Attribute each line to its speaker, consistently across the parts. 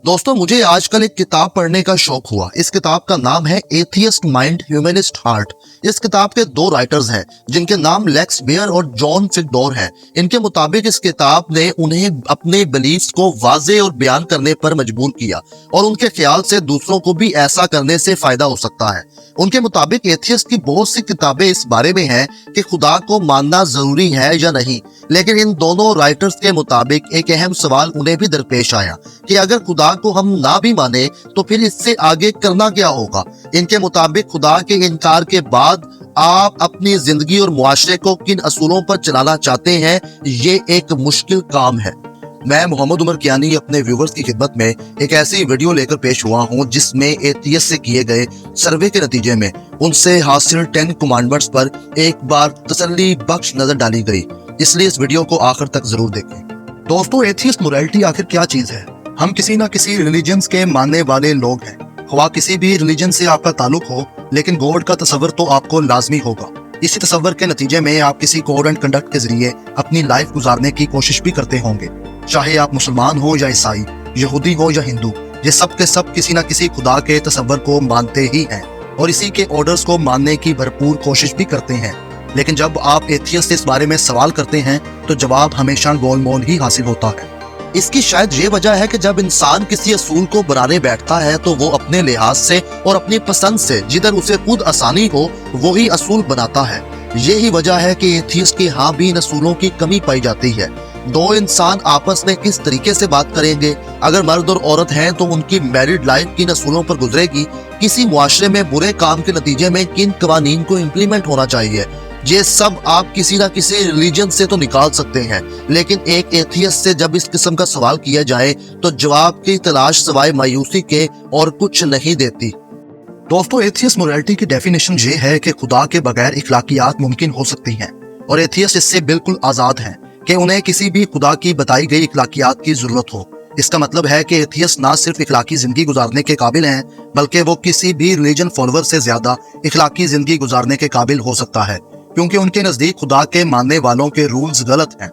Speaker 1: दोस्तों मुझे आजकल एक किताब पढ़ने का शौक हुआ। इस किताब का नाम है एथियस्ट माइंड ह्यूमनिस्ट हार्ट। इस किताब के दो राइटर्स हैं जिनके नाम लेक्स बेयर और जॉन फिगडोर हैं। इनके मुताबिक इस किताब ने उन्हें अपने बिलीफ्स को वाजे और बयान करने पर मजबूर किया और उनके ख्याल से दूसरों को भी ऐसा करने से फायदा हो सकता है। उनके मुताबिक एथियस्ट की बहुत सी किताबें इस बारे में हैं कि खुदा को मानना जरूरी है या नहीं, लेकिन इन दोनों राइटर्स के मुताबिक एक अहम सवाल उन्हें भी दरपेश आया कि अगर खुदा को हम ना भी माने तो फिर इससे आगे करना क्या होगा। इनके मुताबिक खुदा के इनकार के बाद आप अपनी जिंदगी और मुआशरे को किन असूलों पर चलाना चाहते हैं, ये एक मुश्किल काम है। मैं मोहम्मद उमर कियानी अपने व्यूवर्स की खिदमत में एक ऐसी वीडियो लेकर पेश हुआ हूँ जिसमें एथियस्ट से किए गए सर्वे के नतीजे में उनसे हासिल 10 कमांडमेंट्स पर एक बार तसल्ली बख्श नजर डाली गई, इसलिए इस वीडियो को आखिर तक जरूर देखें। दोस्तों, एथियस्ट मोरालिटी आखिर क्या चीज है? हम किसी ना किसी रिलीजन्स के मानने वाले लोग हैं। ख्वाह किसी भी रिलीजन से आपका ताल्लुक हो, लेकिन गॉड का तस्वर तो आपको लाजमी होगा। इसी तस्वर के नतीजे में आप किसी कोड एंड कंडक्ट के जरिए अपनी लाइफ गुजारने की कोशिश भी करते होंगे, चाहे आप मुसलमान हो या ईसाई, यहूदी हो या हिंदू। ये सब के सब किसी ना किसी खुदा के तस्वर को मानते ही हैं और इसी के ऑर्डर्स को मानने की भरपूर कोशिश भी करते हैं। लेकिन जब आप एथियस्ट से इस बारे में सवाल करते हैं तो जवाब हमेशा गोलमोल ही हासिल होता है। इसकी शायद ये वजह है कि जब इंसान किसी असूल को बनाने बैठता है तो वो अपने लिहाज से और अपनी पसंद से जिधर उसे खुद आसानी हो वही असूल बनाता है। यही वजह है कि एथियस्ट के यहाँ भी इन असूलों की कमी पाई जाती है। दो इंसान आपस में किस तरीके से बात करेंगे, अगर मर्द और औरत हैं तो उनकी मैरिड लाइफ किन असूलों पर गुजरेगी, किसी मुआशरे में बुरे काम के नतीजे में किन कवानीन को इम्प्लीमेंट होना चाहिए, ये सब आप किसी ना किसी रिलीजन से तो निकाल सकते हैं। लेकिन एक एथियस्ट से जब इस किस्म का सवाल किया जाए तो जवाब की तलाश सिवाय मायूसी के और कुछ नहीं देती। दोस्तों, एथियस्ट मोरालिटी की डेफिनेशन ये है कि खुदा के बगैर इखलाकियात मुमकिन हो सकती हैं और एथियस्ट इससे बिल्कुल आजाद हैं कि उन्हें किसी भी खुदा की बताई गई इखलाकियात की जरूरत हो। इसका मतलब है कि एथियस्ट ना सिर्फ इखलाकी जिंदगी गुजारने के काबिल हैं, बल्कि वो किसी भी रिलीजन फॉलोअर से ज्यादा इखलाकी जिंदगी गुजारने के काबिल हो सकता है, क्योंकि उनके नजदीक खुदा के मानने वालों के रूल्स गलत हैं।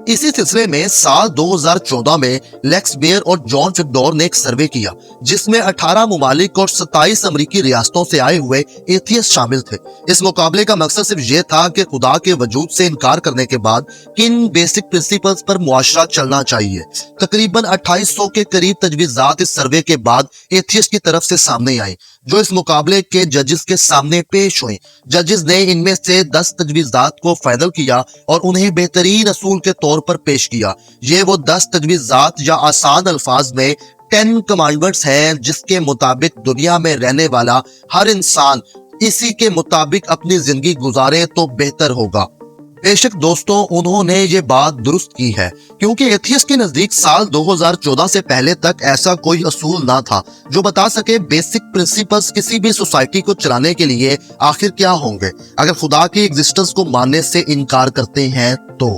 Speaker 1: इसी सिलसिले में साल 2014 में लेक्स बेयर और जॉन फिगडोर ने एक सर्वे किया जिसमें 18 मुमालिक और 27 अमरीकी रियासतों से आए हुए एथियस्ट शामिल थे। इस मुकाबले का मकसद सिर्फ ये था कि खुदा के वजूद से इनकार करने के बाद किन बेसिक प्रिंसिपल्स पर मुआशरा चलना चाहिए। तकरीबन 2800 के करीब तजवीज़ात इस सर्वे के बाद एथियस्ट की तरफ से सामने आई, जो इस मुकाबले के जजेस के सामने पेश हुई। जजेस ने इनमें से 10 तजवीज़ात को फाइनल किया और उन्हें बेहतरीन असूल के तौर पर पेश किया। ये वो 10 तजवीज़ात या आसान अल्फाज में 10 कमांडमेंट्स हैं जिसके मुताबिक दुनिया में रहने वाला हर इंसान इसी के मुताबिक अपनी जिंदगी गुजारे तो बेहतर होगा। बेशक दोस्तों, उन्होंने ये बात दुरुस्त की है, क्योंकि एथियस्ट के नजदीक साल 2014 से पहले तक ऐसा कोई असूल ना था जो बता सके बेसिक प्रिंसिपल्स किसी भी सोसाइटी को चलाने के लिए आखिर क्या होंगे अगर खुदा की एग्जिस्टेंस को मानने से इनकार करते हैं तो।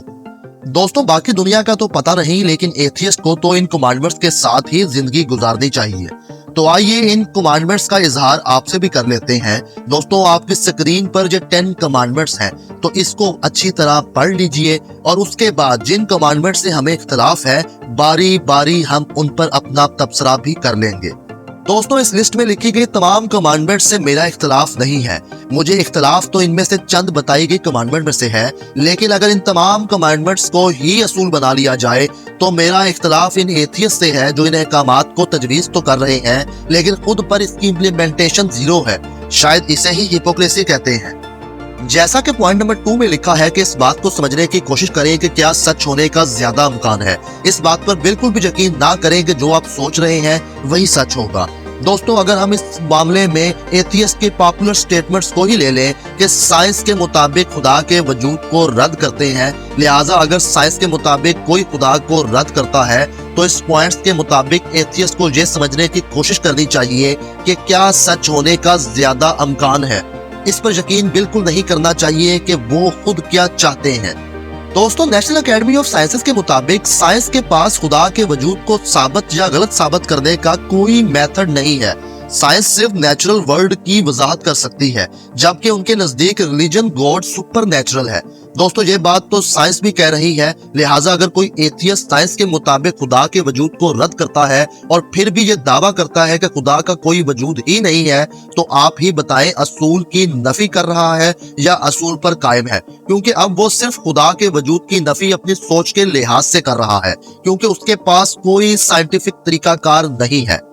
Speaker 1: दोस्तों, बाकी दुनिया का तो पता नहीं, लेकिन एथियस्ट को तो इन कमांडमेंट्स के साथ ही जिंदगी गुजारनी चाहिए। तो आइए इन कमांडमेंट्स का इजहार आपसे भी कर लेते हैं। दोस्तों, आपकी स्क्रीन पर जो 10 कमांडमेंट्स हैं तो इसको अच्छी तरह पढ़ लीजिए और उसके बाद जिन कमांडमेंट्स से हमें इख्तलाफ है बारी बारी हम उन पर अपना तबसरा भी कर लेंगे। दोस्तों, इस लिस्ट में लिखी गई तमाम कमांडमेंट से मेरा इख्तलाफ नहीं है। मुझे इख्तलाफ तो इनमें से चंद बताई गई कमांडमेंट में से है, लेकिन अगर इन तमाम कमांडमेंट्स को ही असूल बना लिया जाए तो मेरा इख्तलाफ इन एथियस्ट से है जो इन अहकामात को तजवीज तो कर रहे हैं लेकिन खुद पर इसकी इम्प्लीमेंटेशन जीरो है। शायद इसे ही हिपोक्रेसी कहते हैं। जैसा कि पॉइंट नंबर 2 में लिखा है कि इस बात को समझने की कोशिश करें कि क्या सच होने का ज्यादा इम्कान है। इस बात पर बिल्कुल भी यकीन ना करें कि जो आप सोच रहे हैं वही सच होगा। दोस्तों, अगर हम इस मामले में एथियस्ट के पॉपुलर स्टेटमेंट्स को ही ले लें कि साइंस के मुताबिक खुदा के वजूद को रद्द करते हैं, लिहाजा अगर साइंस के मुताबिक कोई खुदा को रद्द करता है तो इस पॉइंट्स के मुताबिक एथियस्ट को यह समझने की कोशिश करनी चाहिए कि क्या सच होने का ज्यादा इम्कान है। इस पर यकीन बिल्कुल नहीं करना चाहिए कि वो खुद क्या चाहते हैं। दोस्तों, नेशनल एकेडमी ऑफ साइंसेज के मुताबिक साइंस के पास खुदा के वजूद को साबित या गलत साबित करने का कोई मेथड नहीं है। साइंस सिर्फ नेचुरल वर्ल्ड की वजाहत कर सकती है, जबकि उनके नजदीक रिलीजन गॉड सुपर नेचुरल है। दोस्तों ये बात तो साइंस भी कह रही है, लिहाजा अगर कोई एथियस्ट साइंस के मुताबिक खुदा के वजूद को रद्द करता है और फिर भी ये दावा करता है कि खुदा का कोई वजूद ही नहीं है, तो आप ही बताएं असूल की नफी कर रहा है या असूल पर कायम है। क्योंकि अब वो सिर्फ खुदा के वजूद की नफी अपनी सोच के लिहाज से कर रहा है, क्योंकि उसके पास कोई साइंटिफिक तरीकाकार नहीं है।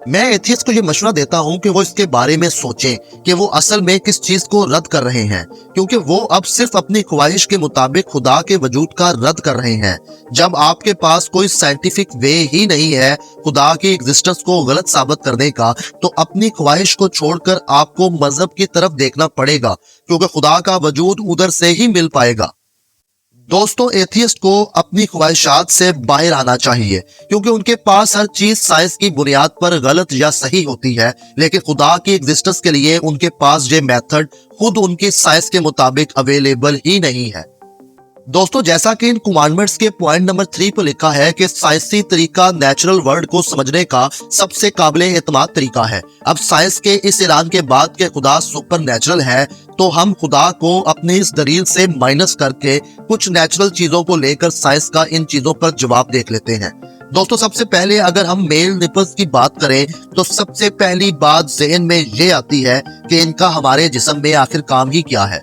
Speaker 1: मैं एथियस्ट को ये मशवरा देता हूं कि वो इसके बारे में सोचें कि वो असल में किस चीज को रद्द कर रहे हैं, क्योंकि वो अब सिर्फ अपनी ख्वाहिश के मुताबिक खुदा के वजूद का रद्द कर रहे हैं। जब आपके पास कोई साइंटिफिक वे ही नहीं है खुदा की एग्जिस्टेंस को गलत साबित करने का, तो अपनी ख्वाहिश को छोड़कर आपको मजहब की तरफ देखना पड़ेगा, क्योंकि खुदा का वजूद उधर से ही मिल पाएगा। दोस्तों एथियस्ट को अपनी ख्वाहिशात से बाहर आना चाहिए, क्योंकि उनके पास हर चीज साइंस की बुनियाद पर गलत या सही होती है, लेकिन खुदा की एग्जिस्टेंस के लिए उनके पास ये मेथड खुद उनकी साइंस के मुताबिक अवेलेबल ही नहीं है। दोस्तों जैसा कि इन कमांडमेंट्स के पॉइंट नंबर 3 पर लिखा है कि साइंसी तरीका नेचुरल वर्ल्ड को समझने का सबसे काबिल एतमाद तरीका है। अब साइंस के इस ऐलान के बाद कि खुदा सुपर नेचुरल है, तो हम खुदा को अपनी इस दलील से माइनस करके कुछ नेचुरल चीजों को लेकर साइंस का इन चीजों पर जवाब देख लेते हैं। दोस्तों सबसे पहले अगर हम मेल निपल्स की बात करें तो सबसे पहली बात ज़हन में ये आती है कि इनका हमारे जिस्म में आखिर काम ही क्या है।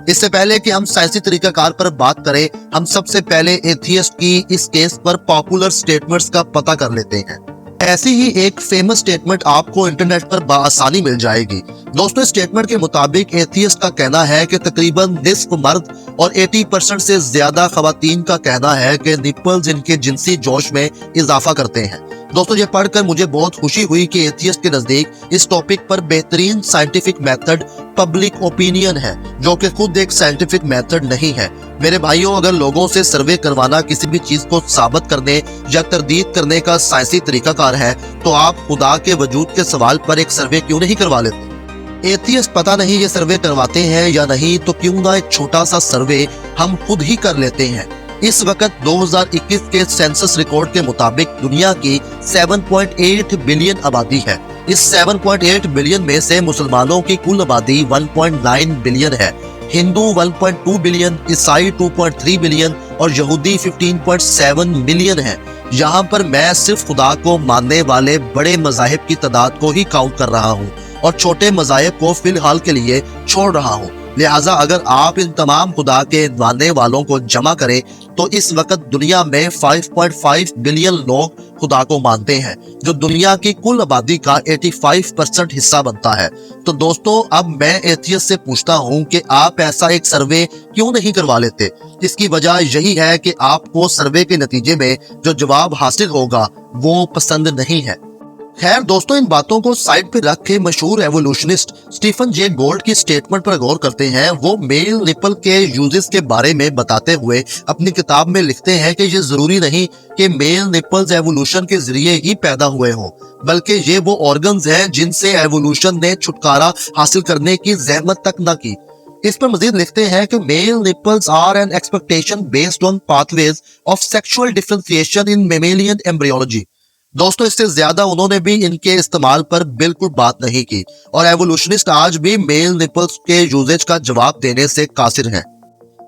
Speaker 1: इससे पहले कि हम साइंसी तरीकाकार पर बात करें, हम सबसे पहले एथियस्ट की इस केस पर पॉपुलर स्टेटमेंट्स का पता कर लेते हैं। ऐसी ही एक फेमस स्टेटमेंट आपको इंटरनेट पर बाआसानी मिल जाएगी। दोस्तों स्टेटमेंट के मुताबिक एथियस्ट का कहना है कि तकरीबन निस्फ मर्द और 80% से ज्यादा खवातीन का कहना है कि निपल्स इनके जिनसी जोश में इजाफा करते हैं। दोस्तों ये पढ़कर मुझे बहुत खुशी हुई कि एथियस्ट के नजदीक इस टॉपिक पर बेहतरीन साइंटिफिक मेथड पब्लिक ओपिनियन है, जो कि खुद एक साइंटिफिक मेथड नहीं है। मेरे भाइयों अगर लोगों से सर्वे करवाना किसी भी चीज को साबित करने या तरदीद करने का साइंसी तरीकाकार है, तो आप खुदा के वजूद के सवाल पर एक सर्वे क्यों नहीं करवा लेते? एथियस्ट पता नहीं ये सर्वे करवाते हैं या नहीं, तो क्यों ना एक छोटा सा सर्वे हम खुद ही कर लेते हैं। इस वक्त 2021 के सेंसस रिकॉर्ड के मुताबिक दुनिया की 7.8 बिलियन आबादी है। इस 7.8 बिलियन में से मुसलमानों की कुल आबादी 1.9 बिलियन है, हिंदू 1.2 बिलियन, ईसाई 2.3 बिलियन और यहूदी 15.7 मिलियन है। यहाँ पर मैं सिर्फ खुदा को मानने वाले बड़े मज़ाहिब की तादाद को ही काउंट कर रहा हूँ और छोटे मज़ाहिब को फिलहाल के लिए छोड़ रहा हूँ। लिहाजा अगर आप इन तमाम खुदा के मानने वालों को जमा करें तो इस वक्त दुनिया में 5.5 बिलियन लोग खुदा को मानते हैं, जो दुनिया की कुल आबादी का 85% हिस्सा बनता है। तो दोस्तों अब मैं एथियस्ट से पूछता हूं कि आप ऐसा एक सर्वे क्यों नहीं करवा लेते? इसकी वजह यही है कि आपको सर्वे के नतीजे में जो जवाब हासिल होगा वो पसंद नहीं है। खैर दोस्तों इन बातों को साइड पे रख के मशहूर एवोल्यूशनिस्ट स्टीफन जे गोल्ड की स्टेटमेंट पर गौर करते हैं। वो मेल निपल के यूजेस के बारे में बताते हुए अपनी किताब में लिखते हैं कि ये जरूरी नहीं कि मेल निपल्स एवोल्यूशन के जरिए ही पैदा हुए हों, बल्कि ये वो ऑर्गन्स हैं जिनसे एवोल्यूशन ने छुटकारा हासिल करने की जहमत तक न की। इस पर मजीद लिखते हैं कि male nipples are an expectation based on pathways of sexual differentiation in mammalian embryology. दोस्तों इससे ज्यादा उन्होंने भी इनके इस्तेमाल पर बिल्कुल बात नहीं की और एवोल्यूशनिस्ट आज भी मेल निपल्स के यूजेज का जवाब देने से कासिर हैं।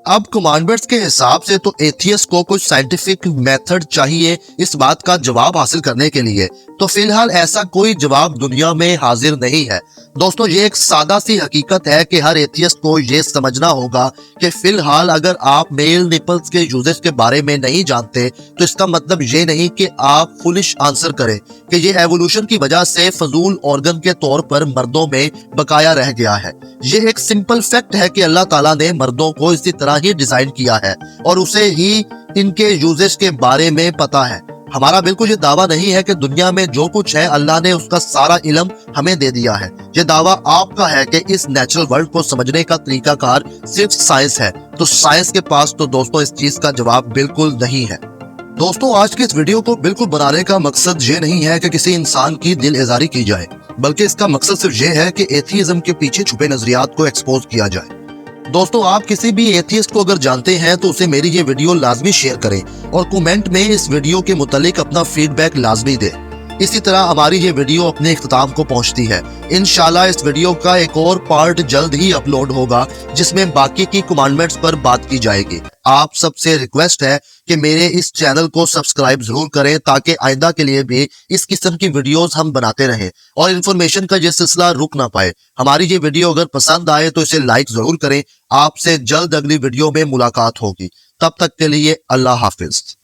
Speaker 1: अब कमांडमेंट्स के हिसाब से तो एथियस्ट को कुछ साइंटिफिक मेथड चाहिए इस बात का जवाब हासिल करने के लिए, तो फिलहाल ऐसा कोई जवाब दुनिया में हाजिर नहीं है। दोस्तों ये एक सादा सी हकीकत है कि हर एथियस्ट को ये समझना होगा कि फिलहाल अगर आप मेल निपल्स के यूजेज के बारे में नहीं जानते तो इसका मतलब ये नहीं कि आप फुलिश आंसर करें कि ये एवोल्यूशन की वजह से फजूल ऑर्गन के तौर पर मर्दों में बकाया रह गया है। ये एक सिंपल फैक्ट है कि अल्लाह ताला ने मर्दों को इसी तरह ही डिजाइन किया है और उसे ही इनके यूजेज के बारे में पता है। हमारा बिल्कुल ये दावा नहीं है कि दुनिया में जो कुछ है अल्लाह ने उसका सारा इल्म हमें दे दिया है। ये दावा आपका है कि इस नेचुरल वर्ल्ड को समझने का तरीकाकार सिर्फ साइंस है, तो साइंस के पास तो दोस्तों इस चीज का जवाब बिल्कुल नहीं है। दोस्तों आज के इस वीडियो को बिल्कुल बनाने का मकसद ये नहीं है कि किसी इंसान की दिल एजारी की जाए, बल्कि इसका मकसद सिर्फ ये है कि एथियज्म के पीछे छुपे नजरियात को एक्सपोज किया जाए। दोस्तों आप किसी भी एथियस्ट को अगर जानते हैं तो उसे मेरी ये वीडियो लाजमी शेयर करें और कमेंट में इस वीडियो के मुतालिक अपना फीडबैक लाजमी दें। اسی طرح ہماری یہ ویڈیو اپنے اختتام کو پہنچتی ہے۔ انشاءاللہ اس ویڈیو کا ایک اور پارٹ جلد ہی اپلوڈ ہوگا جس میں باقی کی کمانڈمنٹس پر بات کی جائے گی۔ آپ سب سے ریکویسٹ ہے کہ میرے اس چینل کو سبسکرائب ضرور کریں تاکہ آئندہ کے لیے بھی اس قسم کی ویڈیوز ہم بناتے رہیں اور انفارمیشن کا یہ سلسلہ رک نہ پائے۔ ہماری یہ ویڈیو اگر پسند آئے تو اسے لائک ضرور کریں۔ آپ سے جلد اگلی ویڈیو میں ملاقات ہوگی، تب تک کے لیے اللہ حافظ۔